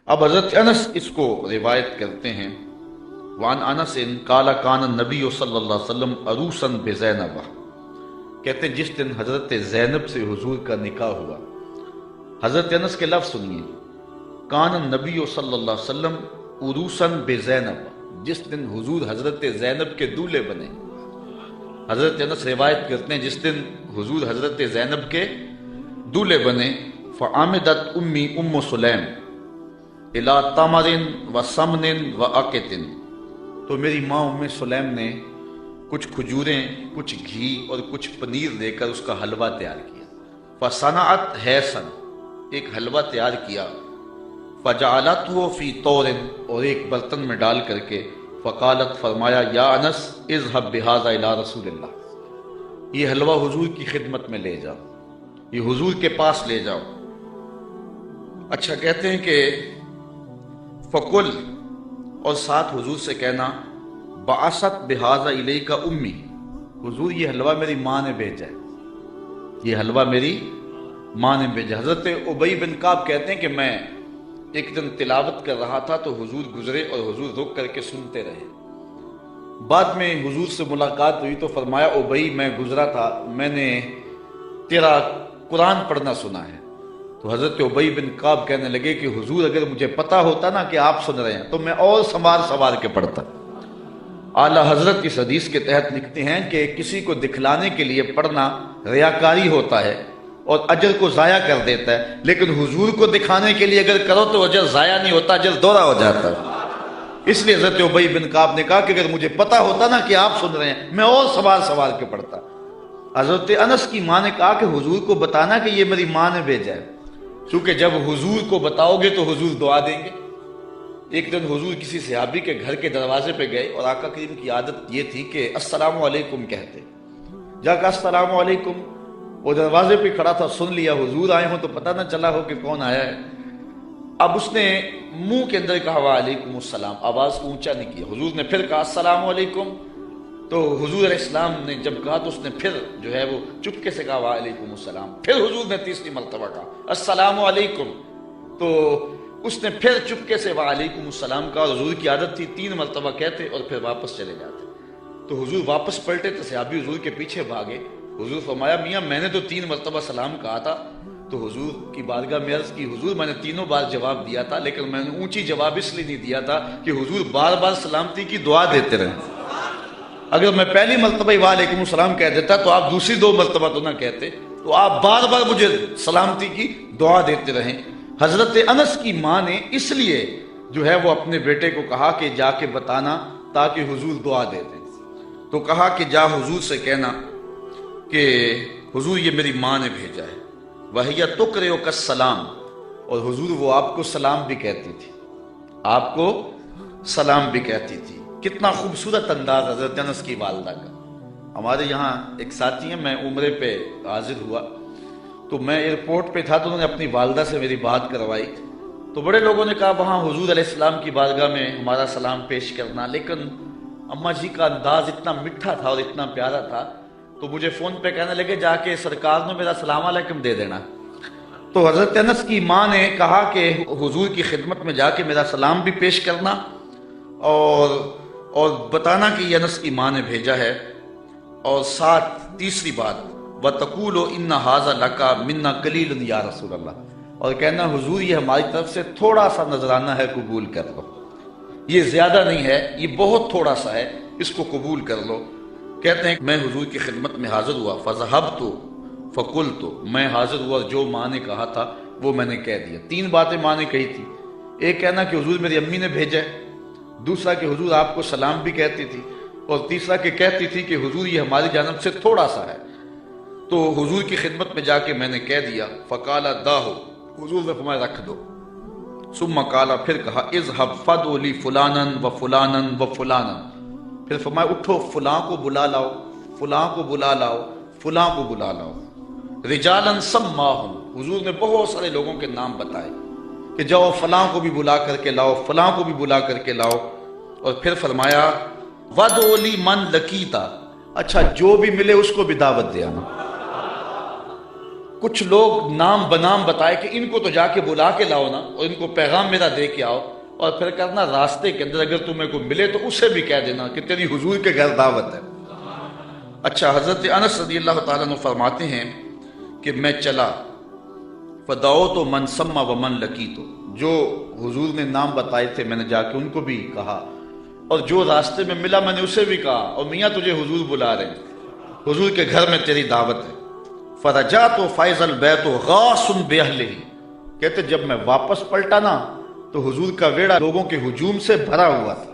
اب حضرت انس اس کو روایت کرتے ہیں، وان انس قال کان النبی صلی اللہ علیہ وسلم عروسا بزینب، کہتے ہیں جس دن حضرت زینب سے حضور کا نکاح ہوا۔ حضرت انس کے لفظ سنیے، کان النبی صلی اللہ علیہ وسلم عروسا بزینب، جس دن حضور حضرت زینب کے دولہے بنے۔ حضرت انس روایت کرتے ہیں جس دن حضور حضرت زینب کے دولہے بنے، فعامدت امی ام سلیم الی تمر و سمن و عقت، تو میری ماں ام سلیم نے کچھ کھجوریں، کچھ گھی اور کچھ پنیر دے کر اس کا حلوہ تیار کیا۔ فصنعت حیسن، ایک حلوہ تیار کیا، فجعلتہ فی طور، اور ایک برتن میں ڈال کر کے، فقالت، فرمایا، یا انس اذهب بہذا الی رسول اللہ، یہ حلوہ حضور کی خدمت میں لے جاؤ، یہ حضور کے پاس لے جاؤ۔ اچھا، کہتے ہیں کہ فقل، اور ساتھ حضور سے کہنا، بعثت بہذا الیک امی، حضور یہ حلوہ میری ماں نے بھیجا ہے، یہ حلوہ میری ماں نے بھیجا۔ حضرت ابی بن کعب کہتے ہیں کہ میں ایک دن تلاوت کر رہا تھا تو حضور گزرے اور حضور رک کر کے سنتے رہے۔ بعد میں حضور سے ملاقات ہوئی تو فرمایا، ابی میں گزرا تھا، میں نے تیرا قرآن پڑھنا سنا ہے۔ تو حضرت ابی بن کعب کہنے لگے کہ حضور اگر مجھے پتا ہوتا نا کہ آپ سن رہے ہیں تو میں اور سنوار کے پڑھتا۔ اعلیٰ حضرت اس حدیث کے تحت لکھتے ہیں کہ کسی کو دکھلانے کے لیے پڑھنا ریاکاری ہوتا ہے اور اجر کو ضائع کر دیتا ہے، لیکن حضور کو دکھانے کے لیے اگر کرو تو اجر ضائع نہیں ہوتا، اجر دوہرا ہو جاتا ہے۔ اس لیے حضرت ابی بن کعب نے کہا کہ اگر مجھے پتا ہوتا نا کہ آپ سن رہے ہیں میں اور سنوار کے پڑھتا۔ حضرت انس کی ماں نے کہا کہ حضور کو بتانا کہ یہ میری ماں نے بھیجا ہے، کیونکہ جب حضور کو بتاؤ گے تو حضور دعا دیں گے۔ ایک دن حضور کسی صحابی کے گھر کے دروازے پہ گئے اور آقا کریم کی عادت یہ تھی کہ السلام علیکم کہتے، جا کہا السلام علیکم، وہ دروازے پہ کھڑا تھا، سن لیا حضور آئے ہوں تو پتہ نہ چلا ہو کہ کون آیا ہے۔ اب اس نے منہ کے اندر کہا وعلیکم السلام، آواز کو اونچا نہیں کیا۔ حضور نے پھر کہا السلام علیکم، تو حضور علیہ السلام نے جب کہا تو اس نے پھر جو ہے وہ چپکے سے کہا وعلیکم السلام۔ پھر حضور نے تیسری مرتبہ کہا السلام علیکم، تو اس نے پھر چپکے سے وعلیکم السلام کہا۔ حضور کی عادت تھی 3 مرتبہ کہتے اور پھر واپس چلے جاتے۔ تو حضور واپس پلٹے تو صحابی حضور کے پیچھے بھاگے۔ حضور فرمایا، میاں میں نے تو 3 مرتبہ سلام کہا تھا۔ تو حضور کی بارگاہ میں عرض کی، حضور میں نے تینوں بار جواب دیا تھا، لیکن میں نے اونچی جواب اس لیے نہیں دیا تھا کہ حضور بار بار سلامتی کی دعا دیتے رہے۔ اگر میں پہلی مرتبہ وعلیکم السلام کہہ دیتا تو آپ دوسری 2 مرتبہ تو نہ کہتے، تو آپ بار بار مجھے سلامتی کی دعا دیتے رہیں۔ حضرت انس کی ماں نے اس لیے جو ہے وہ اپنے بیٹے کو کہا کہ جا کے بتانا تاکہ حضور دعا دے دیں۔ تو کہا کہ جا حضور سے کہنا کہ حضور یہ میری ماں نے بھیجا ہے، وَهِيَ تُقْرِئُكَ السَّلَامَ، اور حضور وہ آپ کو سلام بھی کہتی تھی، آپ کو سلام بھی کہتی تھی۔ کتنا خوبصورت انداز حضرت انس کی والدہ کا۔ ہمارے یہاں ایک ساتھی ہیں، میں عمرے پہ حاضر ہوا تو میں ایئرپورٹ پہ تھا تو انہوں نے اپنی والدہ سے میری بات کروائی، تو بڑے لوگوں نے کہا وہاں حضور علیہ السلام کی بارگاہ میں ہمارا سلام پیش کرنا، لیکن اماں جی کا انداز اتنا میٹھا تھا اور اتنا پیارا تھا تو مجھے فون پہ کہنے لگے جا کے سرکار نے میرا سلام علیکم دے دینا۔ تو حضرت انس کی ماں نے کہا کہ حضور کی خدمت میں جا کے میرا سلام بھی پیش کرنا اور بتانا کہ یہ انس کی ماں نے بھیجا ہے، اور ساتھ تیسری بات وَتَقُولُ إِنَّ هَذَا لَكَ مِنَّا قَلِيلٌ یا رسول اللہ، اور کہنا حضور یہ ہماری طرف سے تھوڑا سا نذرانہ ہے، قبول کر لو، یہ زیادہ نہیں ہے، یہ بہت تھوڑا سا ہے، اس کو قبول کر لو۔ کہتے ہیں میں حضور کی خدمت میں حاضر ہوا، فَذَهَبْتُ فَقُلْتُ، میں حاضر ہوا، جو ماں نے کہا تھا وہ میں نے کہہ دیا۔ 3 باتیں ماں نے کہی تھی، ایک کہنا کہ حضور میری امی نے بھیجا ہے، دوسرا کہ حضور آپ کو سلام بھی کہتی تھی، اور تیسرا کہ کہتی تھی کہ حضور یہ ہماری جانب سے تھوڑا سا ہے۔ تو حضور کی خدمت میں جا کے میں نے کہہ دیا، فقال داہو، حضور نے فرمایا رکھ دو۔ ثم قال، پھر کہا اذهب فدعو لی فلانا و فلانا و فلانا، پھر فرمایا اٹھو فلاں کو بلا لاؤ، فلاں کو بلا لاؤ، فلاں کو بلا لاؤ۔ رجالا سماہم، حضور نے بہت سارے لوگوں کے نام بتائے کہ جاؤ فلاں کو بھی بلا کر کے لاؤ، فلاں کو بھی بلا کر کے لاؤ، اور پھر فرمایا وَدْعُ لِي مَنْ لَقِيتَ، اچھا جو بھی ملے اس کو بھی دعوت دے آنا۔ کچھ لوگ نام بنام بتائے کہ ان کو تو جا کے بلا کے لاؤ نا اور ان کو پیغام میرا دے کے آؤ، اور پھر کرنا راستے کے اندر اگر تمہیں کوئی ملے تو اسے بھی کہہ دینا کہ تیری حضور کے گھر دعوت ہے۔ اچھا، حضرت انس رضی اللہ تعالیٰ عنہ فرماتے ہیں کہ میں چلا فدعوت من سما ومن لقیت، جو حضور نے نام بتائے تھے میں نے جا کے ان کو بھی کہا، اور جو راستے میں ملا میں نے اسے بھی کہا، اور میاں تجھے حضور بلا رہے ہیں، حضور کے گھر میں تیری دعوت ہے۔ فرجعت فائز البیت غاص باہلہ، کہتے جب میں واپس پلٹا نا تو حضور کا ویڑا لوگوں کے ہجوم سے بھرا ہوا تھا۔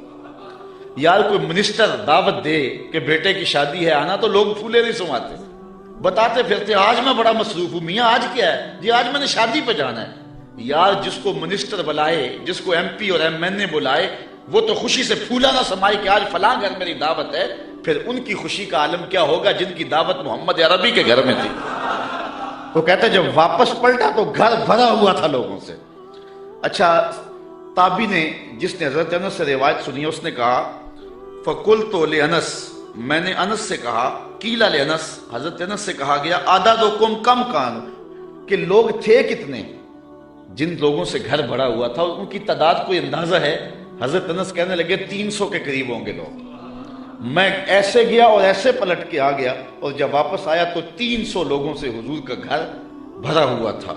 یار کوئی منسٹر دعوت دے کہ بیٹے کی شادی ہے آنا تو لوگ پھولے نہیں سماتے، بتاتے پھرتے آج میں بڑا مصروف ہوں، میاں آج کیا ہے؟ جی آج میں نے شادی پہ جانا ہے۔ یار جس کو منسٹر بلائے، جس کو ایم پی اور ایم این اے بلائے، وہ تو خوشی سے پھولا نہ سمائے کہ آج فلاں گھر میری دعوت ہے، پھر ان کی خوشی کا عالم کیا ہوگا جن کی دعوت محمد عربی کے گھر میں تھی۔ وہ کہتے جب واپس پلٹا تو گھر بھرا ہوا تھا لوگوں سے۔ اچھا، تابعی نے جس نے حضرت انس سے روایت سنی اس نے کہا فقلت لانس، میں نے انس سے کہا، قیل لانس، حضرت انس سے کہا گیا عددکم کم کان، کہ لوگ تھے کتنے؟ جن لوگوں سے گھر بھرا ہوا تھا ان کی تعداد کوئی اندازہ ہے؟ حضرت انس کہنے لگے 300 کے قریب ہوں گے لوگ۔ میں ایسے گیا اور ایسے پلٹ کے آ گیا، اور جب واپس آیا تو 300 لوگوں سے حضور کا گھر بھرا ہوا تھا۔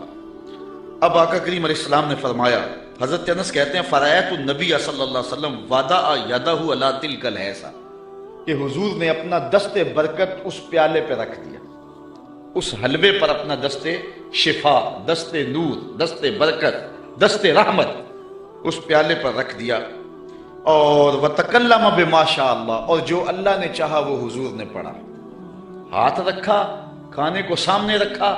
اب آقا کریم علیہ السلام نے فرمایا، حضرت انس کہتے ہیں فرأیت النبی صلی اللہ علیہ وسلم وضع یدہ علی تلک الحیضہ، کہ حضور نے اپنا دست برکت اس پیالے پہ رکھ دیا، اس حلوے پر اپنا دست شفا، دست نور، دست برکت، دست رحمت اس پیالے پر رکھ دیا، اور وتکلم بما شاء اللہ، اور جو اللہ نے چاہا وہ حضور نے پڑھا، ہاتھ رکھا، کھانے کو سامنے رکھا،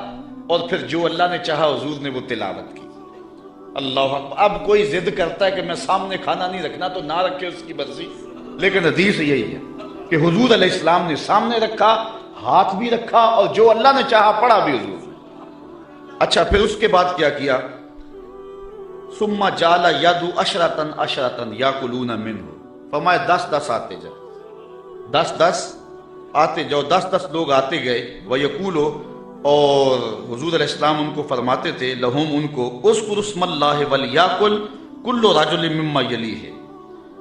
اور پھر جو اللہ نے چاہا حضور نے وہ تلاوت کی۔ اللہ اکبر۔ اب کوئی ضد کرتا ہے کہ میں سامنے کھانا نہیں رکھنا تو نہ رکھے، اس کی مرضی، لیکن حدیث یہی ہے کہ حضور علیہ السلام نے سامنے رکھا، ہاتھ بھی رکھا، اور جو اللہ نے چاہا پڑھا بھی حضور۔ اچھا، پھر اس کے بعد کیا کیا؟ ثم جعل یدعو عشرۃ عشرۃ یاکلون منہ، فرمایا 10 آتے جاؤ، 10 آتے جاؤ، 10 لوگ آتے گئے، ویقولو، اور حضور علیہ السلام ان کو فرماتے تھے، لہم ان کو، اذکر اسم اللہ ولیاکل کل رجل مما یلیہ،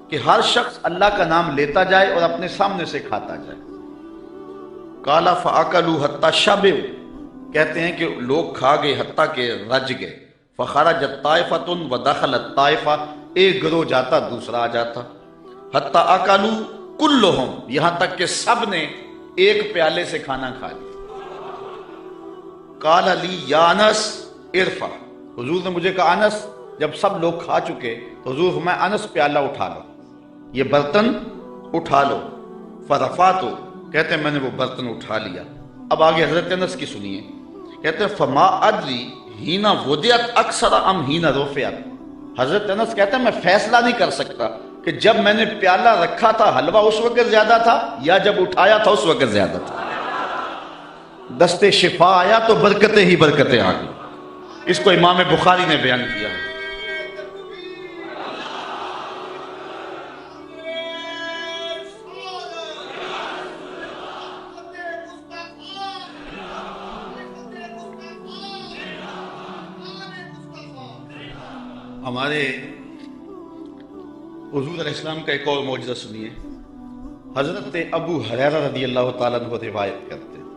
کہ ہر شخص اللہ کا نام لیتا جائے اور اپنے سامنے سے کھاتا جائے۔ قال فاکلوا حتی شبعوا، کہتے ہیں کہ لوگ کھا گئے حتیٰ کہ رج گئے، فخرجت طائفۃ ودخلت طائفہ، ایک گروہ جاتا دوسرا آ جاتا، حتی اکلوا کلہم، یہاں تک کہ سب نے ایک پیالے سے کھانا کھا لیا۔ قال لی یا انس ارفع، حضور نے مجھے کہا انس، جب سب لوگ کھا چکے تو حضور فرمایا انس پیالہ اٹھا لو، یہ برتن اٹھا لو۔ فرفعتو، کہتے ہیں میں نے وہ برتن اٹھا لیا۔ اب آگے حضرت انس کی سنیے، کہتے ہیں فما ادری ہینا وضعت اکثر ام ہینا رفعت، حضرت انس کہتے ہیں میں فیصلہ نہیں کر سکتا کہ جب میں نے پیالہ رکھا تھا حلوہ اس وقت زیادہ تھا یا جب اٹھایا تھا اس وقت زیادہ تھا۔ دست شفا آیا تو برکتیں ہی برکتیں آ گئی۔ اس کو امام بخاری نے بیان کیا ہے۔ ہمارے حضور علیہ السلام کا ایک اور معجزہ سنیے۔ حضرت ابو ہریرہ رضی اللہ تعالیٰ عنہ روایت کرتے ہیں،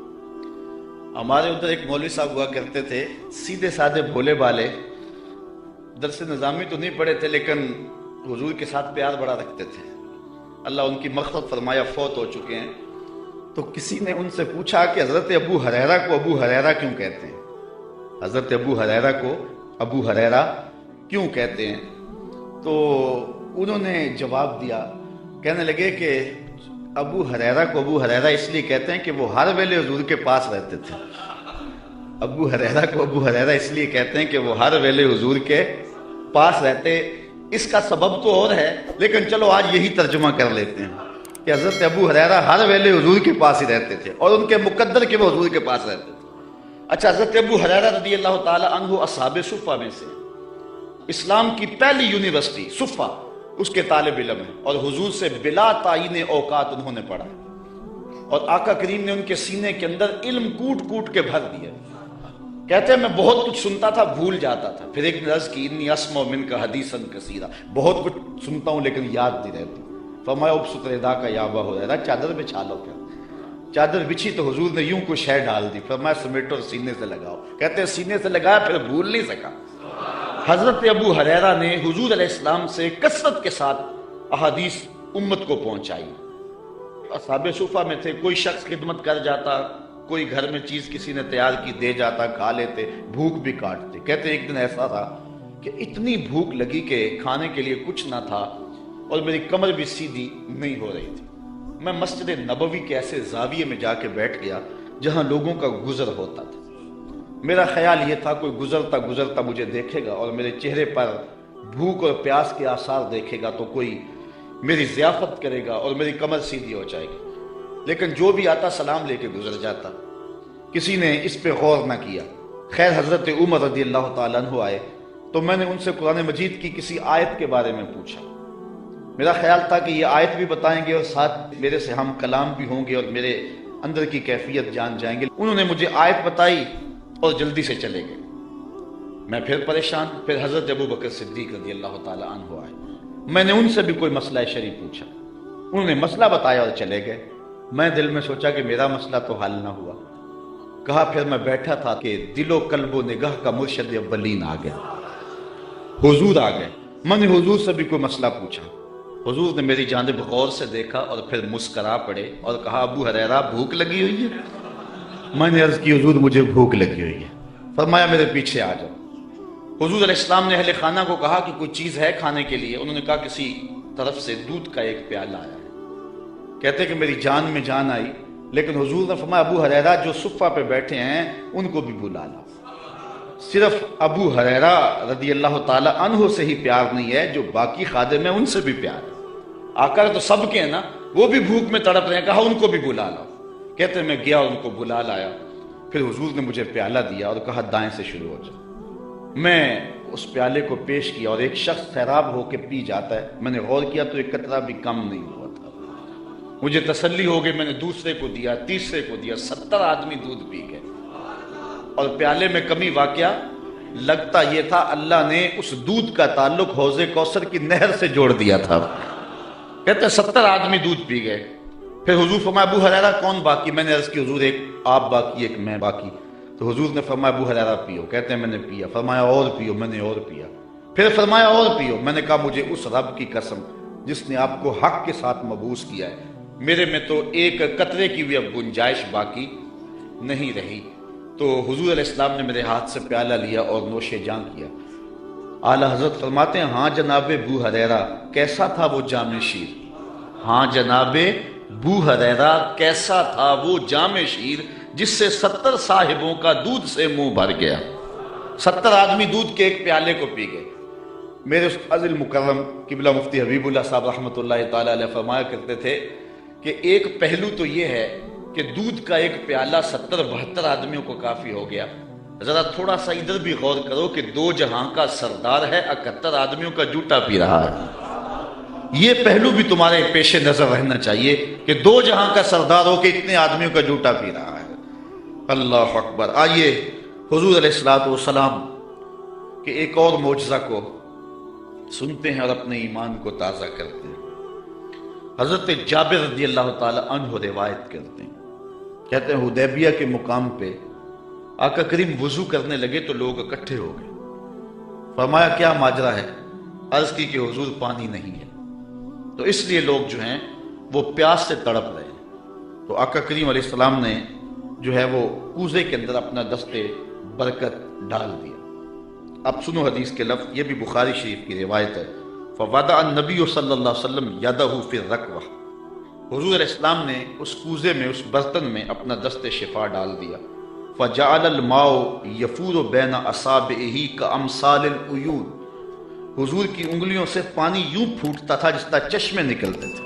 ہمارے ادھر ایک مولوی صاحب ہوا کرتے تھے، سیدھے سادھے بھولے بالے، درس نظامی تو نہیں پڑھے تھے لیکن حضور کے ساتھ پیار بڑا رکھتے تھے، اللہ ان کی مغفرت فرمایا، فوت ہو چکے ہیں۔ تو کسی نے ان سے پوچھا کہ حضرت ابو ہریرہ کو ابو ہریرہ کیوں کہتے ہیں؟ حضرت ابو ہریرہ کو ابو ہریرہ کیوں کہتے ہیں؟ تو انہوں نے جواب دیا، کہنے لگے کہ ابو ہریرہ کو ابو ہریرہ اس لیے کہتے ہیں کہ وہ ہر ویلے حضور کے پاس رہتے تھے۔ ابو ہریرہ کو ابو ہریرہ اس لیے کہتے ہیں کہ وہ ہر ویلے حضور کے پاس رہتے۔ اس کا سبب تو اور ہے لیکن چلو آج یہی ترجمہ کر لیتے ہیں کہ حضرت ابو ہریرہ ہر ویلے حضور کے پاس ہی رہتے تھے اور ان کے مقدر کہ وہ حضور کے پاس رہتے تھے۔ اچھا، حضرت ابو ہریرہ رضی اللہ تعالی عنہ اصحاب صفہ میں سے، اسلام کی پہلی یونیورسٹی صفہ، اس کے طالب علم ہیں، اور حضور سے بلا تعین اوقات انہوں نے پڑھا، اور آقا کریم نے ان کے سینے کے اندر علم کوٹ کوٹ کے بھر دیا۔ کہتے ہیں میں بہت کچھ سنتا تھا بھول جاتا تھا. پھر ایک نے عرض کی انی اسمع منک حدیثا کثیرا, بہت کچھ سنتا ہوں لیکن یاد نہیں رہتی. فرمایا ابسط رداک یا ابا ہریرہ, چادر بچھا لو. کیا چادر بچھی تو حضور نے یوں کوئی شے ڈال دی. فرمایا سمیٹو اور سینے سے لگاؤ. کہتے ہیں سینے سے لگایا, پھر بھول نہیں سکا. حضرت ابو ہریرہ نے حضور علیہ السلام سے کثرت کے ساتھ احادیث امت کو پہنچائی. اصحاب صفہ میں تھے, کوئی شخص خدمت کر جاتا, کوئی گھر میں چیز کسی نے تیار کی دے جاتا, کھا لیتے, بھوک بھی کاٹتے. کہتے ایک دن ایسا تھا کہ اتنی بھوک لگی کہ کھانے کے لیے کچھ نہ تھا اور میری کمر بھی سیدھی نہیں ہو رہی تھی. میں مسجد نبوی کے ایسے زاویے میں جا کے بیٹھ گیا جہاں لوگوں کا گزر ہوتا تھا. میرا خیال یہ تھا کوئی گزرتا گزرتا مجھے دیکھے گا اور میرے چہرے پر بھوک اور پیاس کے آثار دیکھے گا تو کوئی میری ضیافت کرے گا اور میری کمر سیدھی ہو جائے گی. لیکن جو بھی آتا سلام لے کے گزر جاتا, کسی نے اس پہ غور نہ کیا. خیر حضرت عمر رضی اللہ تعالیٰ عنہ آئے تو میں نے ان سے قرآن مجید کی کسی آیت کے بارے میں پوچھا. میرا خیال تھا کہ یہ آیت بھی بتائیں گے اور ساتھ میرے سے ہم کلام بھی ہوں گے اور میرے اندر کی کیفیت جان جائیں گے. انہوں نے مجھے آیت بتائی اور جلدی سے چلے گئے. میں پھر پریشان. پھر حضرت ابو بکر صدیق رضی اللہ تعالیٰ عنہ آئے. میں نے ان سے بھی کوئی مسئلہ شرعی پوچھا. انہوں نے مسئلہ بتایا اور چلے گئے. میں دل میں سوچا کہ میرا مسئلہ تو حل نہ ہوا. کہا پھر میں بیٹھا تھا کہ دل و قلب و نگاہ کا مرشد اولین آ گیا, حضور آ گئے. میں نے حضور سے بھی کوئی مسئلہ پوچھا. حضور نے میری جانب غور سے دیکھا اور پھر مسکرا پڑے اور کہا ابو ہریرہ بھوک لگی ہوئی ہے؟ میں نے عرض کی حضور مجھے بھوک لگی ہوئی ہے. فرمایا میرے پیچھے آ جاؤ. حضور علیہ السلام نے اہل خانہ کو کہا کہ کوئی چیز ہے کھانے کے لیے. انہوں نے کہا کسی طرف سے دودھ کا ایک پیالہ آیا ہے. کہتے کہ میری جان میں جان آئی, لیکن حضور نے فرمایا ابو ہریرہ جو صفہ پہ بیٹھے ہیں ان کو بھی بلا لا. صرف ابو ہریرہ رضی اللہ تعالی عنہ سے ہی پیار نہیں ہے, جو باقی خادم ہیں ان سے بھی پیار ہے. آقا تو سب کے ہیں نا, وہ بھی بھوک میں تڑپ رہے ہیں, کہا ان کو بھی بلا لاؤ. کہتے ہیں میں گیا ان کو بلا لایا. پھر حضور نے مجھے پیالہ دیا اور کہا دائیں سے شروع ہو جاؤ. میں اس پیالے کو پیش کیا اور ایک شخص سیراب ہو کے پی جاتا ہے. میں نے غور کیا تو ایک قطرہ بھی کم نہیں ہوا تھا. مجھے تسلی ہو گئی. میں نے دوسرے کو دیا, تیسرے کو دیا, 70 آدمی دودھ پی گئے. اور پیالے میں کمی واقعہ لگتا یہ تھا اللہ نے اس دودھ کا تعلق حوض کوثر کی نہر سے جوڑ دیا تھا. کہتے ہیں 70 آدمی دودھ پی گئے. پھر حضور فرمایا ابو ہریرہ کون باقی؟ میں نے عرض کی حضور ایک آپ باقی ایک میں باقی. تو حضور نے فرمایا ابو ہریرہ پیو. کہتے ہیں میں نے پیا. فرمایا اور پیو. میں نے اور پیا. پھر فرمایا اور پیو. میں نے کہا مجھے اس رب کی قسم جس نے آپ کو حق کے ساتھ مبعوث کیا ہے, میرے میں تو ایک قطرے کی بھی اب گنجائش باقی نہیں رہی. تو حضور علیہ السلام نے میرے ہاتھ سے پیالہ لیا اور نوش جاں کیا. اعلیٰ حضرت فرماتے ہیں ہاں جناب ابو ہریرہ کیسا تھا وہ جام شیر. ہاں جناب ابو ہریرہ کیسا تھا وہ جام شیر جس سے 70 صاحبوں کا دودھ سے منہ بھر گیا. 70 آدمی دودھ کے ایک پیالے کو پی گئے. میرے استاذ المکرم قبلہ مفتی حبیب اللہ صاحب رحمۃ اللہ تعالی علیہ فرمایا کرتے تھے کہ ایک پہلو تو یہ ہے کہ دودھ کا ایک پیالہ 70-72 آدمیوں کو کافی ہو گیا. ذرا تھوڑا سا ادھر بھی غور کرو کہ 2 جہاں کا سردار ہے, 71 آدمیوں کا جوٹا پی رہا ہے. یہ پہلو بھی تمہارے پیش نظر رہنا چاہیے کہ 2 جہاں کا سردار ہو کہ اتنے آدمیوں کا جوٹا پی رہا ہے. اللہ اکبر. آئیے حضور علیہ الصلوۃ والسلام کہ ایک اور معجزہ کو سنتے ہیں اور اپنے ایمان کو تازہ کرتے ہیں. حضرت جابر رضی اللہ تعالی عنہ روایت کرتے ہیں, کہتے ہیں حدیبیہ کے مقام پہ آقا کریم وضو کرنے لگے تو لوگ اکٹھے ہو گئے. فرمایا کیا ماجرا ہے؟ عرض کی کہ حضور پانی نہیں ہے. تو اس لیے لوگ جو ہیں وہ پیاس سے تڑپ رہے ہیں. تو آقا کریم علیہ السلام نے جو ہے وہ کوزے کے اندر اپنا دست برکت ڈال دیا. اب سنو حدیث کے لفظ, یہ بھی بخاری شریف کی روایت ہے. فوضع النبی صلی اللہ علیہ وسلم یدہ فی الرکوہ. حضور علیہ السلام نے اس کوزے میں, اس برتن میں اپنا دست شفا ڈال دیا. فجعل الماء یفور بین اصابعہ کامثال العیون. حضور کی انگلیوں سے پانی یوں پھوٹتا تھا جس طرح چشمے نکلتے تھے,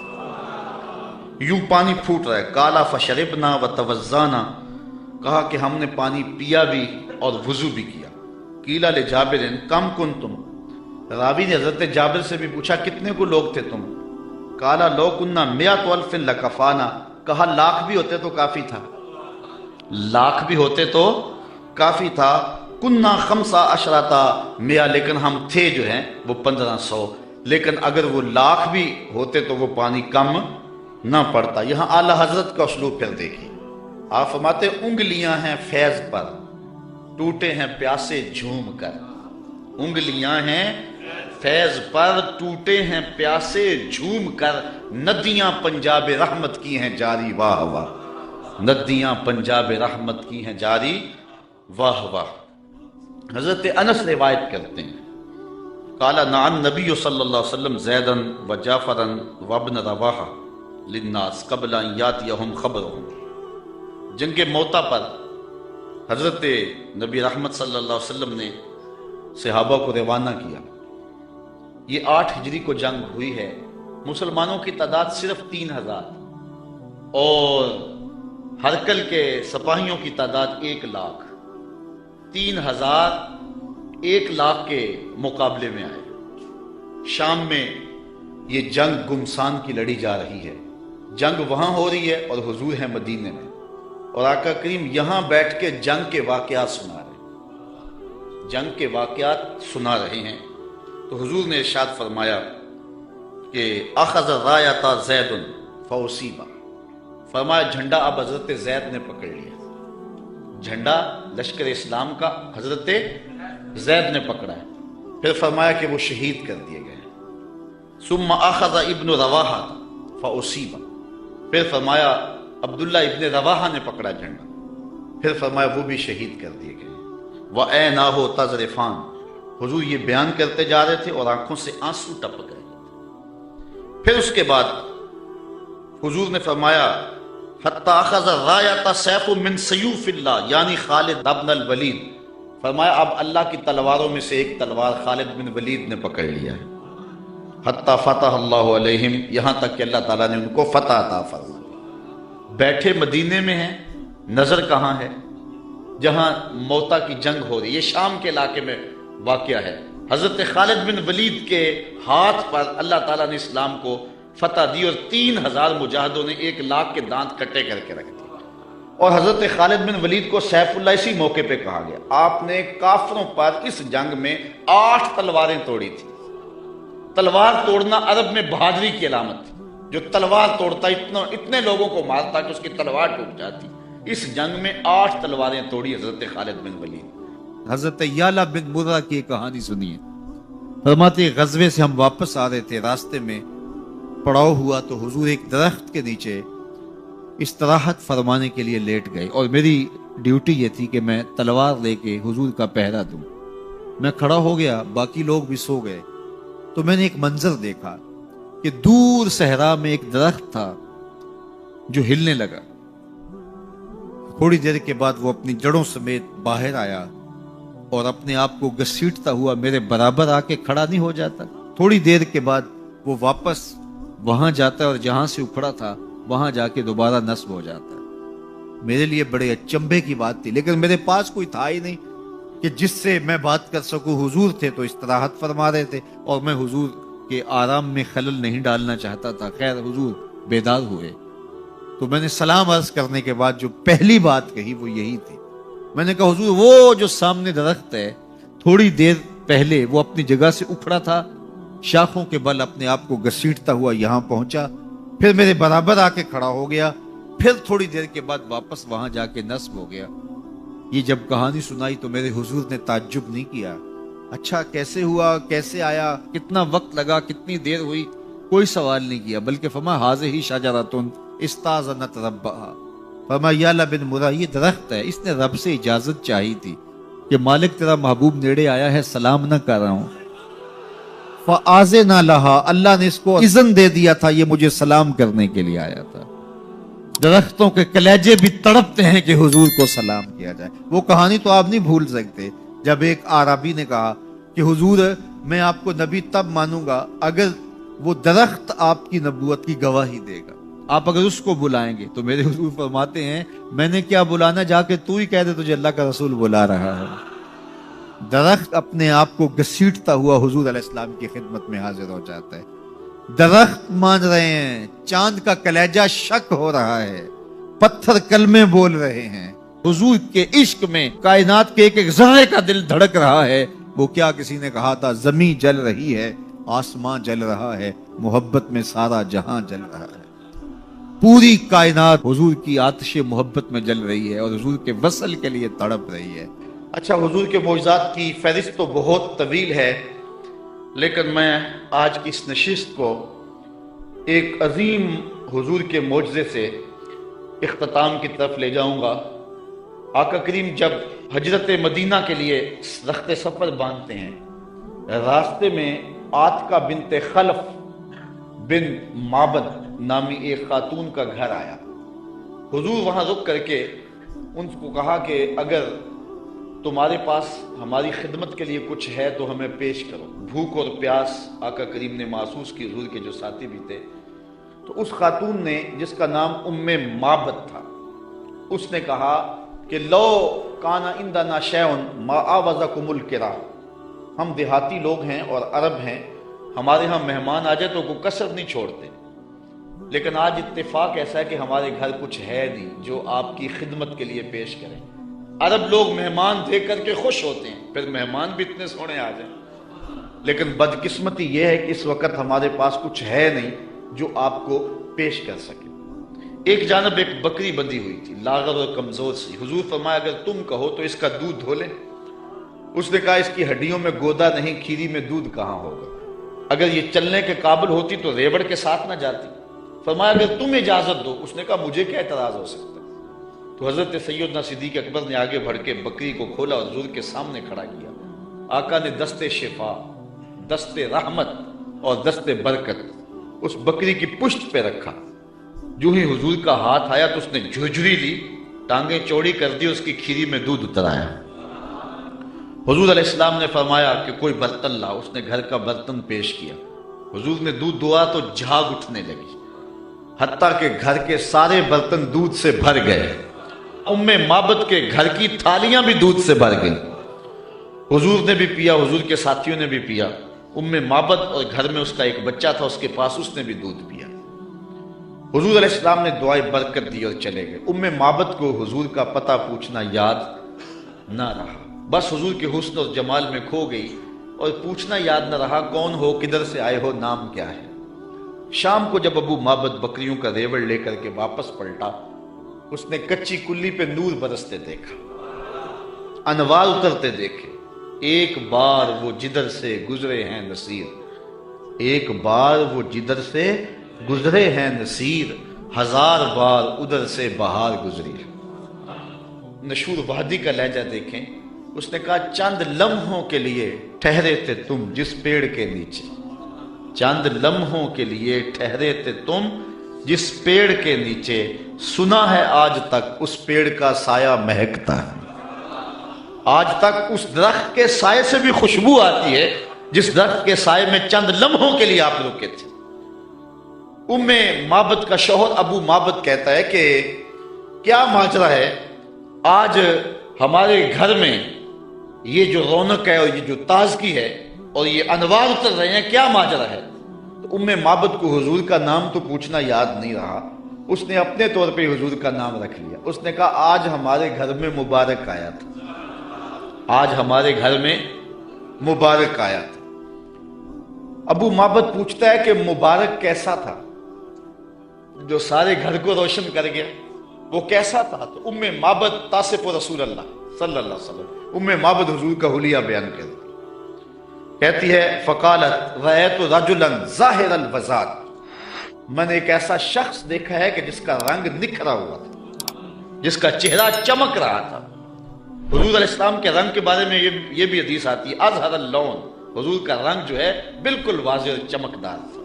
یوں پانی پھوٹ رہا ہے. قال فشربنا وتوضانا. کہا کہ ہم نے پانی پیا بھی اور وضو بھی کیا. قیل لجابر کم کنتم. راوی نے حضرت جابر سے بھی پوچھا کتنے کو لوگ تھے تم؟ قال لو کننا 100,000 لکفانا. کہا لاکھ بھی ہوتے تو کافی تھا, لاکھ بھی ہوتے تو کافی تھا، کننا خمسہ عشرتا میا، لیکن ہم تھے جو ہیں وہ 1500، لیکن اگر وہ لاکھ بھی ہوتے تو وہ پانی کم نہ پڑتا۔ یہاں اعلیٰ حضرت کا اسلوب پھر دیکھیے، آپ فرماتے انگلیاں ہیں فیض پر، ٹوٹے ہیں پیاسے جھوم کر۔ انگلیاں ہیں فیض پر، ٹوٹے ہیں پیاسے جھوم کر، ندیاں پنجاب رحمت کی ہیں جاری، واہ واہ، ندیاں پنجاب رحمت کی ہیں جاری، واہ واہ۔ حضرت انس روایت کرتے ہیں، قال نعن نبی صلی اللہ علیہ وسلم زیدن و جعفرن و ابن رواحہ للناس قبل ان یاتیہم خبرہم۔ جنگ موتا پر حضرت نبی رحمت صلی اللہ علیہ وسلم نے صحابہ کو روانہ کیا۔ یہ 8 ہجری کو جنگ ہوئی ہے، مسلمانوں کی تعداد صرف 3000 اور ہرکل کے سپاہیوں کی تعداد 1 لاکھ۔ 3000 1 لاکھ کے مقابلے میں آئے۔ شام میں یہ جنگ گمسان کی لڑی جا رہی ہے، جنگ وہاں ہو رہی ہے اور حضور ہیں مدینے میں، اور آقا کریم یہاں بیٹھ کے جنگ کے واقعات سنا رہے ہیں، جنگ کے واقعات سنا رہے ہیں۔ تو حضور نے ارشاد فرمایا کہ اخذ رایۃ زید فاصیبا، فرمایا جھنڈا اب حضرت زید نے پکڑ لیا، جھنڈا لشکر اسلام کا حضرت زید نے پکڑا ہے۔ پھر فرمایا کہ وہ شہید کر دیے گئے۔ ثم اخذ ابن رواحہ فاصیبا، پھر فرمایا عبداللہ ابن رواحہ نے پکڑا جھنڈا، پھر فرمایا وہ بھی شہید کر دیے گئے۔ وَعَيْنَاهُ تَذْرِفَانِ، حضور یہ بیان کرتے جا رہے تھے اور آنکھوں سے آنسو ٹپک رہے تھے۔ پھر اس کے بعد حضور نے فرمایا حَتَّى أَخَذَ الرَّايَةَ سَيْفٌ مِّن سَيُوفِ اللَّهِ، یعنی خالد ابن الولید، فرمایا اب اللہ کی تلواروں میں سے ایک تلوار خالد بن ولید نے پکڑ لیا ہے۔ حَتَّى فَتَحَ اللَّهُ عَلَيْهِمْ، یہاں تک کہ اللہ تعالیٰ نے ان کو فتح عطا فرمائی۔ بیٹھے مدینے میں ہیں، نظر کہاں ہے؟ جہاں موتا کی جنگ ہو رہی ہے، یہ شام کے علاقے میں واقعہ ہے۔ حضرت خالد بن ولید کے ہاتھ پر اللہ تعالیٰ نے اسلام کو فتح دی، اور 3000 مجاہدوں نے 1 لاکھ کے دانت کٹے کر کے رکھ دیے۔ اور حضرت خالد بن ولید کو سیف اللہ اسی موقع پہ کہا گیا۔ آپ نے کافروں پر اس جنگ میں 8 تلواریں توڑی تھی۔ تلوار توڑنا عرب میں بہادری کی علامت تھی، جو تلوار توڑتا اتنے لوگوں کو مارتا کہ اس کی تلوار ٹوٹ جاتی۔ اس جنگ میں 8 تلواریں توڑی حضرت خالد بن ولید۔ حضرت یعلا بن مرہ کی کہانی سنیے، فرماتے غزوے سے ہم واپس آ رہے تھے، راستے میں پڑاؤ ہوا تو حضور ایک درخت کے نیچے استراحت فرمانے کے لیے لیٹ گئے، اور میری ڈیوٹی یہ تھی کہ میں تلوار لے کے حضور کا پہرا دوں۔ میں کھڑا ہو گیا، باقی لوگ بھی سو گئے، تو میں نے ایک منظر دیکھا کہ دور صحرا میں ایک درخت تھا جو ہلنے لگا۔ تھوڑی دیر کے بعد وہ اپنی جڑوں سمیت باہر آیا اور اپنے آپ کو گھسیٹتا ہوا میرے برابر آ کے کھڑا نہیں ہو جاتا۔ تھوڑی دیر کے بعد وہ واپس وہاں جاتا ہے اور جہاں سے اکھڑا تھا وہاں جا کے دوبارہ نصب ہو جاتا ہے۔ میرے لیے بڑے اچنبھے کی بات تھی، لیکن میرے پاس کوئی تھا ہی نہیں کہ جس سے میں بات کر سکوں۔ حضور تھے تو استراحت فرما رہے تھے، اور میں حضور کے آرام میں خلل نہیں ڈالنا چاہتا تھا۔ خیر حضور بیدار ہوئے تو میں نے سلام عرض کرنے کے بعد جو پہلی بات کہی وہ یہی تھی۔ میں نے کہا حضور وہ جو سامنے درخت ہے، تھوڑی دیر پہلے وہ اپنی جگہ سے اکھڑا تھا، شاخوں کے بل اپنے آپ کو گھسیٹتا ہوا یہاں پہنچا، پھر میرے برابر آ کے کھڑا ہو گیا، پھر تھوڑی دیر کے بعد واپس وہاں جا کے نصب ہو گیا۔ یہ جب کہانی سنائی تو میرے حضور نے تعجب نہیں کیا، اچھا کیسے ہوا، کیسے آیا، کتنا وقت لگا، کتنی دیر ہوئی، کوئی سوال نہیں کیا، بلکہ فرمایا ہاذہ شجرۃ استاذنت ربھا، فرمایا یعلا بن مرہ یہ درخت ہے، اس نے رب سے اجازت چاہی تھی کہ مالک تیرا محبوب نیڑے آیا ہے، سلام نہ کر رہا ہوں، فآذن لہا، اللہ نے اس کو اذن دے دیا تھا، یہ مجھے سلام کرنے کے لیے آیا تھا۔ درختوں کے کلیجے بھی تڑپتے ہیں کہ حضور کو سلام کیا جائے۔ وہ کہانی تو آپ نہیں بھول سکتے جب ایک عربی نے کہا کہ حضور میں آپ کو نبی تب مانوں گا اگر وہ درخت آپ کی نبوت کی گواہی دے گا، آپ اگر اس کو بلائیں گے۔ تو میرے حضور فرماتے ہیں میں نے کیا بلانا، جا کے تو ہی کہہ دے تجھے اللہ کا رسول بلا رہا ہے۔ درخت اپنے آپ کو گھسیٹتا ہوا حضور علیہ السلام کی خدمت میں حاضر ہو جاتا ہے۔ درخت مان رہے ہیں، چاند کا کلیجہ شک ہو رہا ہے، پتھر کلمے بول رہے ہیں، حضور کے عشق میں کائنات کے ایک ایک ذرے کا دل دھڑک رہا ہے۔ وہ کیا کسی نے کہا تھا، زمین جل رہی ہے، آسمان جل رہا ہے، محبت میں سارا جہاں جل رہا ہے۔ پوری کائنات حضور کی آتش محبت میں جل رہی ہے اور حضور کے وصل کے لیے تڑپ رہی ہے۔ اچھا، حضور کے معجزات کی فہرست تو بہت طویل ہے، لیکن میں آج کی اس نشست کو ایک عظیم حضور کے معجزے سے اختتام کی طرف لے جاؤں گا۔ آقا کریم جب ہجرت مدینہ کے لیے رخت سفر باندھتے ہیں، راستے میں عاتقہ بنت خلف بن معبد نامی ایک خاتون کا گھر آیا۔ حضور وہاں رک کر کے ان کو کہا کہ اگر تمہارے پاس ہماری خدمت کے لیے کچھ ہے تو ہمیں پیش کرو۔ بھوک اور پیاس آقا کریم نے محسوس کی، حضور کے جو ساتھی بھی تھے۔ تو اس خاتون نے، جس کا نام معبد تھا، اس نے کہا کہ لو کانا عندنا شیء ما آوزکم الکرا، ہم دیہاتی لوگ ہیں اور عرب ہیں، ہمارے ہاں مہمان آ جائے تو کوئی کسر نہیں چھوڑتے، لیکن آج اتفاق ایسا ہے کہ ہمارے گھر کچھ ہے نہیں جو آپ کی خدمت کے لیے پیش کریں۔ عرب لوگ مہمان دیکھ کر کے خوش ہوتے ہیں، پھر مہمان بھی اتنے سونے آ جائیں، لیکن بدقسمتی یہ ہے کہ اس وقت ہمارے پاس کچھ ہے نہیں جو آپ کو پیش کر سکے۔ ایک جانب ایک بکری بندھی ہوئی تھی، لاغر اور کمزور سی۔ حضور فرمایا اگر تم کہو تو اس کا دودھ دھو لیں۔ اس نے کہا اس کی ہڈیوں میں گودا نہیں، کھیری میں دودھ کہاں ہوگا، اگر یہ چلنے کے قابل ہوتی تو ریوڑ کے ساتھ نہ جاتی۔ فرمایا اگر تم اجازت دو۔ اس نے کہا مجھے کیا اعتراض ہو سکتا ہے۔ تو حضرت سیدنا صدیق اکبر نے آگے بڑھ کے بکری کو کھولا اور حضور کے سامنے کھڑا کیا۔ آقا نے دست شفا، دست رحمت اور دست برکت اس بکری کی پشت پہ رکھا۔ جو ہی حضور کا ہاتھ آیا تو اس نے جھجری لی، ٹانگیں چوڑی کر دی، اس کی کھیری میں دودھ اتر آیا۔ حضور علیہ السلام نے فرمایا کہ کوئی برتن لا۔ اس نے گھر کا برتن پیش کیا۔ حضور نے دودھ دعا تو جھاگ اٹھنے لگی، حتیٰ کہ گھر کے سارے برتن دودھ سے بھر گئے۔ معبد کے گھر کی تھالیاں بھی دودھ سے بھر گئی۔ حضور نے بھی پیا، حضور کے ساتھیوں نے بھی پیا۔ معبد اور گھر میں اس کا ایک بچہ تھا، اس کے پاس، اس نے بھی دودھ پیا۔ حضور علیہ السلام نے دعائے برکت دی اور چلے گئے۔ معبد کو حضور کا پتہ پوچھنا یاد نہ رہا، بس حضور کے حسن اور جمال میں کھو گئی، اور پوچھنا یاد نہ رہا کون ہو، کدھر سے آئے ہو، نام کیا ہے۔ شام کو جب معبد بکریوں کا ریوڑ لے کر کے واپس پلٹا، اس نے کچی کلی پہ نور برستے دیکھا، انوار اترتے دیکھے۔ ایک بار وہ جدھر سے گزرے ہیں نصیر، ایک بار وہ جدھر سے گزرے ہیں نصیر، ہزار بار ادھر سے بہار گزری۔ نشور وادی کا لہجہ دیکھیں۔ اس نے کہا چند لمحوں کے لیے ٹھہرے تھے تم جس پیڑ کے نیچے، چند لمحوں کے لیے ٹھہرے تھے تم جس پیڑ کے نیچے، سنا ہے آج تک اس پیڑ کا سایہ مہکتا ہے۔ آج تک اس درخت کے سائے سے بھی خوشبو آتی ہے جس درخت کے سائے میں چند لمحوں کے لیے آپ رکے تھے۔ معبد کا شوہر معبد کہتا ہے کہ کیا ماجرا ہے، آج ہمارے گھر میں یہ جو رونق ہے اور یہ جو تازگی ہے اور یہ انوار اتر رہے ہیں، کیا ماجرا ہے؟ تو معبد کو حضور کا نام تو پوچھنا یاد نہیں رہا، اس نے اپنے طور پہ حضور کا نام رکھ لیا۔ اس نے کہا آج ہمارے گھر میں مبارک آیا تھا، آج ہمارے گھر میں مبارک آیا تھا۔ معبد پوچھتا ہے کہ مبارک کیسا تھا جو سارے گھر کو روشن کر گیا، وہ کیسا تھا؟ تو معبد تاصف رسول اللہ صلی اللہ علیہ وسلم، معبد حضور کا حلیہ بیان کرتی کہتی ہے فقالت رأیت رجلا ظاہر الوضاء، میں نے ایک ایسا شخص دیکھا ہے کہ جس کا رنگ نکھرا ہوا تھا، جس کا چہرہ چمک رہا تھا۔ حضور علیہ السلام کے رنگ کے بارے میں یہ بھی حدیث آتی ہے اظہر اللون، حضور کا رنگ جو ہے بالکل واضح اور چمکدار تھا۔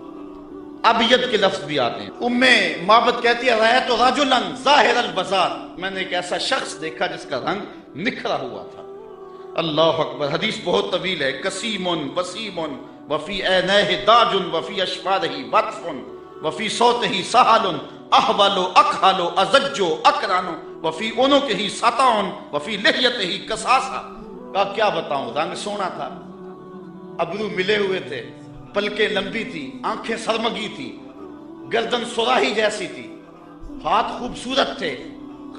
ابیض کے لفظ بھی آتے ہیں۔ معبد کہتی ہے رأیت رجلا ظاہر الوضاء، میں نے ایک ایسا شخص دیکھا جس کا رنگ نکھرا ہوا تھا۔ اللہ اکبر، حدیث بہت طویل ہے۔ کسیم وسیم وفی عینیہ داج وفی اشفارہ وطف وفی صوتہ سہل احول اکحل ازج اکرن وفی عنقہ سطع وفی لحیتہ کساسہ۔ کا کیا بتاؤں، رنگ سونا تھا، ابرو ملے ہوئے تھے، پلکیں لمبی تھی، آنکھیں سرمگی تھی، گردن سراہی جیسی تھی، ہاتھ خوبصورت تھے،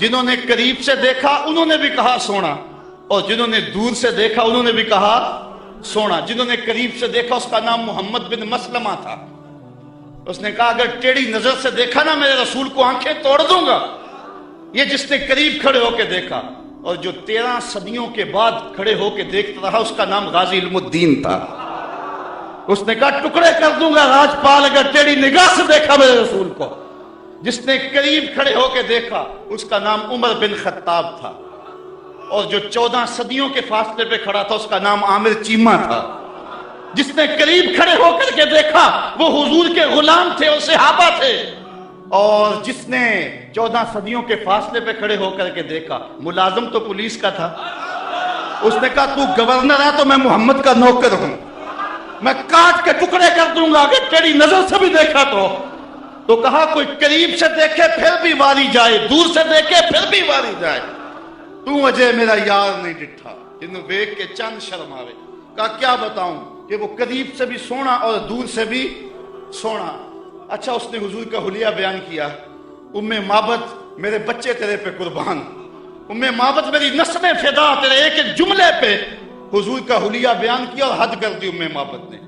جنہوں نے قریب سے دیکھا انہوں نے بھی کہا سونا، اور جنہوں نے دور سے دیکھا انہوں نے بھی کہا سونا۔ جنہوں نے قریب سے دیکھا اس کا نام محمد بن مسلمہ تھا۔ اس نے کہا اگر ٹیڑھی نظر سے دیکھا نا میرے رسول کو آنکھیں توڑ دوں گا۔ یہ جس نے قریب کھڑے ہو کے دیکھا، اور جو 13 صدیوں کے بعد کھڑے ہو کے دیکھتا رہا اس کا نام غازی علم الدین تھا۔ اس نے کہا ٹکڑے کر دوں گا راجپال اگر ٹیڑھی نگاہ سے دیکھا میرے رسول کو۔ جس نے قریب کھڑے ہو کے دیکھا اس کا نام عمر بن خطاب تھا، اور جو 14 صدیوں کے فاصلے پہ کھڑا تھا اس کا نام عامر چیمہ تھا۔ جس نے قریب کھڑے ہو کر کے دیکھا وہ حضور کے غلام تھے اور صحابہ تھے، اور جس نے 14 صدیوں کے فاصلے پہ کھڑے ہو کر کے دیکھا ملازم تو پولیس کا تھا۔ اس نے کہا تو گورنر ہے تو میں محمد کا نوکر ہوں، میں کاٹ کے ٹکڑے کر دوں گا اگر تیری نظر سے بھی دیکھا تو کہا کوئی قریب سے دیکھے پھر بھی واری جائے، دور سے دیکھے پھر بھی واری جائے، تو اجے میرا یار نہیں ڈٹھا جنوں دیکھ کے چند شرم آوے۔ کہا کیا بتاؤں کہ وہ قریب سے بھی سونا اور دور سے بھی سونا۔ اچھا اس نے حضور کا حلیہ بیان کیا، ام معبد میرے بچے تیرے پہ قربان، ام معبد میری نسلیں فدا تیرے ایک ایک جملے پہ۔ حضور کا حلیہ بیان کیا اور حد کر دی ام معبد نے۔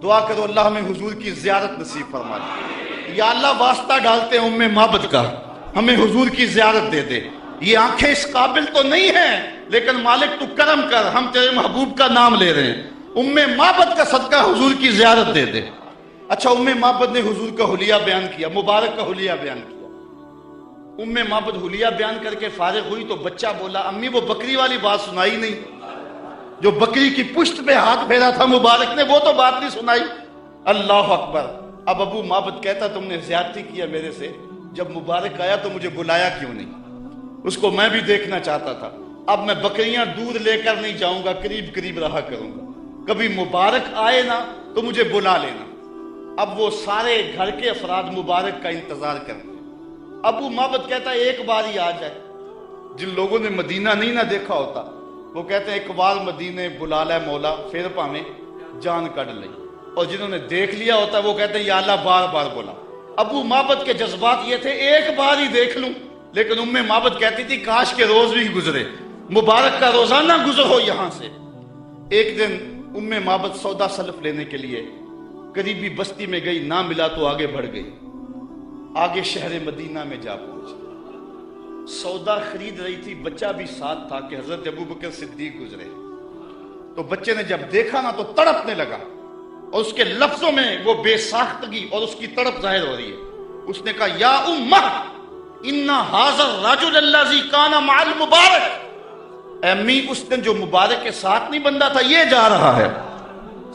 دعا کرو اللہ ہمیں حضور کی زیارت نصیب فرما دے۔ یا اللہ واسطہ ڈالتے ہیں ام معبد کا، ہمیں حضور کی زیارت دے دے۔ یہ آنکھیں اس قابل تو نہیں ہیں لیکن مالک تو کرم کر، ہم تیرے محبوب کا نام لے رہے ہیں، ام معبد کا صدقہ حضور کی زیارت دے دے۔ اچھا ام معبد نے حضور کا حلیہ بیان کیا، مبارک کا حلیہ بیان کیا۔ ام معبد حلیہ بیان کر کے فارغ ہوئی تو بچہ بولا امی وہ بکری والی بات سنائی نہیں، جو بکری کی پشت پہ ہاتھ پھیرا تھا مبارک نے وہ تو بات نہیں سنائی۔ اللہ اکبر۔ اب ابو معبد کہتا تم نے زیادتی کیا میرے سے، جب مبارک آیا تو مجھے بلایا کیوں نہیں؟ اس کو میں بھی دیکھنا چاہتا تھا۔ اب میں بکریاں دودھ لے کر نہیں جاؤں گا، قریب قریب رہا کروں گا، کبھی مبارک آئے نا تو مجھے بلا لینا۔ اب وہ سارے گھر کے افراد مبارک کا انتظار کرتے ہیں۔ ابو معبد کہتا ہے ایک بار ہی آ جائے۔ جن لوگوں نے مدینہ نہیں نہ دیکھا ہوتا وہ کہتے ہیں ایک بار مدینے بلا لے مولا پھر پاویں جان کڈ لئی، اور جنہوں نے دیکھ لیا ہوتا ہے وہ کہتے ہیں یا اللہ بار بار بلا۔ ابو معبد کے جذبات یہ تھے ایک بار ہی دیکھ لوں، لیکن ام معبد کہتی تھی کاش کے روز بھی گزرے، مبارک کا روزانہ گزر ہو یہاں سے۔ ایک دن ام معبد سودا سلف لینے کے لیے قریبی بستی میں گئی، نہ ملا تو آگے بڑھ گئی، آگے شہر مدینہ میں جا پہنچی۔ سودا خرید رہی تھی، بچہ بھی ساتھ تھا کہ حضرت ابوبکر صدیق گزرے۔ تو بچے نے جب دیکھا نا تو تڑپنے لگا، اور اس کے لفظوں میں وہ بے ساختگی اور اس کی تڑپ ظاہر ہو رہی ہے۔ اس نے کہا یا امہ ان ھذا الرجل الذی کان مع المبارک، اے امی اس دن جو مبارک کے ساتھ نہیں بندہ تھا یہ جا رہا ہے۔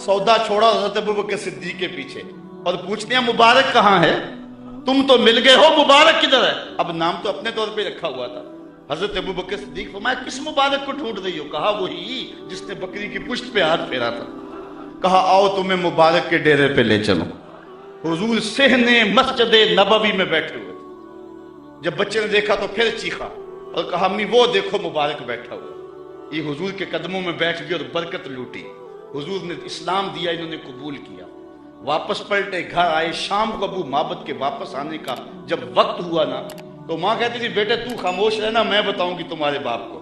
سودا چھوڑا حضرت ابوبکر صدیق کے پیچھے اور پوچھتے ہیں مبارک کہاں ہے؟ تم تو مل گئے ہو، مبارک کدھر ہے؟ اب نام تو اپنے طور پہ رکھا ہوا تھا۔ حضرت ابوبکر صدیق فرمایا کس مبارک کو ڈھونڈ رہی ہو؟ کہا وہی جس نے بکری کی پشت پہ ہاتھ پھیرا تھا۔ کہا آؤ تمہیں مبارک کے ڈیرے پہ لے چلو۔ حضور صحن مسجد نبوی میں بیٹھے ہوئے تھے۔ جب بچے نے دیکھا تو پھر چیخا اور کہا امی وہ دیکھو مبارک بیٹھا ہوا۔ یہ حضور کے قدموں میں بیٹھ گئی اور برکت لوٹی۔ حضور نے اسلام دیا، انہوں نے قبول کیا، واپس پلٹے، گھر آئے۔ شام کو ابو معبد کے واپس آنے کا جب وقت ہوا نا تو ماں کہتی تھی بیٹے تو خاموش رہنا، میں بتاؤں گی تمہارے باپ کو۔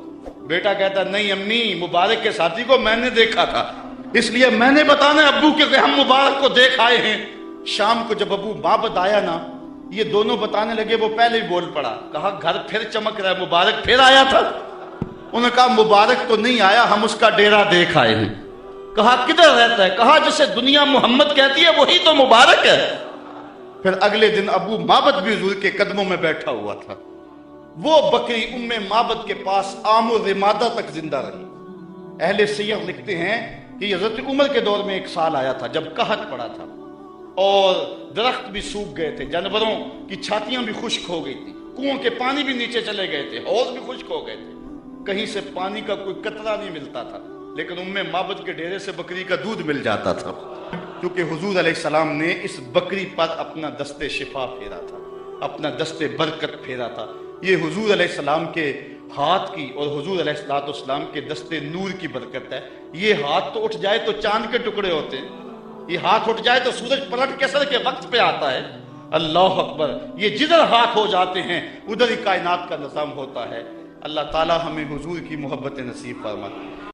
بیٹا کہتا نہیں امی مبارک کے ساتھی کو میں نے دیکھا تھا اس لیے میں نے بتانا ہے ابو کہ ہم مبارک کو دیکھ آئے ہیں۔ شام کو جب ابو معبد آیا نا یہ دونوں بتانے لگے، وہ پہلے ہی بول پڑا، کہا گھر پھر چمک رہا ہے، مبارک پھر آیا تھا؟ انہوں نے کہا مبارک تو نہیں آیا، ہم اس کا ڈیرا دیکھ آئے ہیں۔ کہا کدھر رہتا ہے؟ کہا جسے دنیا محمد کہتی ہے وہی تو مبارک ہے۔ پھر اگلے دن ابو معبد بھی حضور کے قدموں میں بیٹھا ہوا تھا۔ وہ بکری ام معبد کے پاس عام و رمادہ تک زندہ رہی۔ اہل سیر لکھتے ہیں کہ حضرت عمر کے دور میں ایک سال آیا تھا جب قحط پڑا تھا اور درخت بھی سوکھ گئے تھے، جانوروں کی چھاتیاں بھی خشک ہو گئی تھی، کنووں کے پانی بھی نیچے چلے گئے تھے، حوض بھی خشک ہو گئے تھے، کہیں سے پانی کا کوئی قطرہ نہیں ملتا تھا، لیکن ام معبد کے ڈیرے سے بکری کا دودھ مل جاتا تھا، کیونکہ حضور علیہ السلام نے اس بکری پر اپنا دست شفا پھیرا تھا، اپنا دست برکت پھیرا تھا۔ یہ حضور علیہ السلام کے ہاتھ کی اور حضور علیہ السلام کے دست نور کی برکت ہے۔ یہ ہاتھ تو اٹھ جائے تو چاند کے ٹکڑے ہوتے ہیں، یہ ہاتھ اٹھ جائے تو سورج پلٹ کے سر کے وقت پہ آتا ہے۔ اللہ اکبر، یہ جدھر ہاتھ ہو جاتے ہیں ادھر ہی کائنات کا نظام ہوتا ہے۔ اللہ تعالی ہمیں حضور کی محبت نصیب فرمائے۔